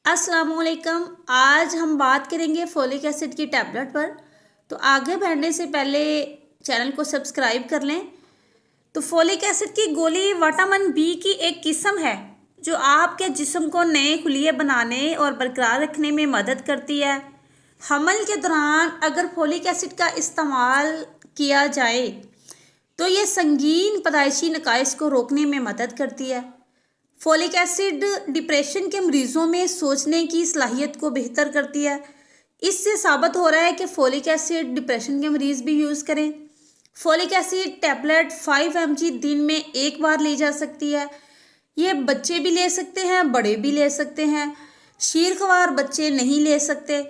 अस्सलामुअलैकुम। आज हम बात करेंगे फोलिक एसिड की टैबलेट पर। तो आगे बढ़ने से पहले चैनल को सब्सक्राइब कर लें। तो फोलिक एसिड की गोली विटामिन बी की एक किस्म है जो आपके जिस्म को नए खुलिये बनाने और बरकरार रखने में मदद करती है। हमल के दौरान अगर फोलिक एसिड का इस्तेमाल किया जाए तो ये संगीन पैदाइशी नकाइस को रोकने में मदद करती है। फोलिक एसिड डिप्रेशन के मरीजों में सोचने की सलाहियत को बेहतर करती है। इससे साबित हो रहा है कि फोलिक एसिड डिप्रेशन के मरीज भी यूज़ करें। फोलिक एसिड टैबलेट 5 mg दिन में एक बार ली जा सकती है। ये बच्चे भी ले सकते हैं, बड़े भी ले सकते हैं। शीरख्वार बच्चे नहीं ले सकते।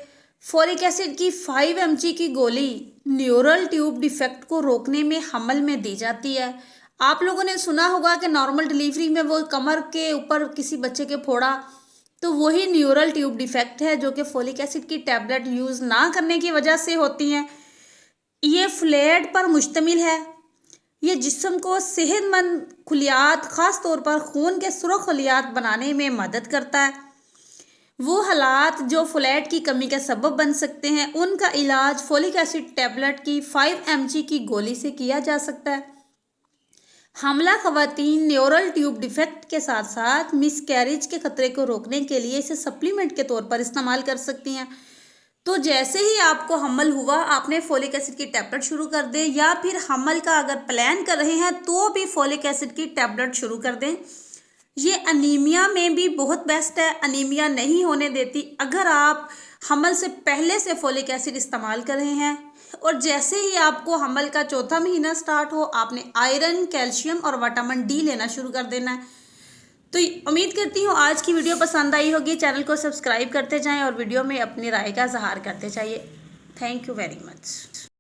फोलिक एसिड की 5 mg की गोली न्यूरल ट्यूब डिफेक्ट को रोकने में हमल में दी जाती है। आप लोगों ने सुना होगा कि नॉर्मल डिलीवरी में वो कमर के ऊपर किसी बच्चे के फोड़ा, तो वही न्यूरल ट्यूब डिफेक्ट है जो कि फोलिक एसिड की टैबलेट यूज़ ना करने की वजह से होती हैं। ये फ्लैट पर मुश्तमिल है। ये जिस्म को सेहतमंद खुलियात, ख़ास तौर पर खून के सुरख खुलियात बनाने में मदद करता है। वो हालात जो फ्लैट की कमी का सबब बन सकते हैं, उनका इलाज फोलिक एसिड टैबलेट की 5 mg की गोली से किया जा सकता है। हमला खवातीन न्यूरल ट्यूब डिफेक्ट के साथ साथ मिसकैरेज के खतरे को रोकने के लिए इसे सप्लीमेंट के तौर पर इस्तेमाल कर सकती हैं। तो जैसे ही आपको हमल हुआ, आपने फोलिक एसिड की टैबलेट शुरू कर दें, या फिर हमल का अगर प्लान कर रहे हैं तो भी फोलिक एसिड की टैबलेट शुरू कर दें। ये अनीमिया में भी बहुत बेस्ट है, अनीमिया नहीं होने देती अगर आप हमल से पहले से फोलिक एसिड इस्तेमाल कर रहे हैं। और जैसे ही आपको हमल का चौथा महीना स्टार्ट हो, आपने आयरन, कैल्शियम और विटामिन डी लेना शुरू कर देना है। तो उम्मीद करती हूँ आज की वीडियो पसंद आई होगी। चैनल को सब्सक्राइब करते जाएं और वीडियो में अपनी राय का इजहार करते जाइए। Thank you very much.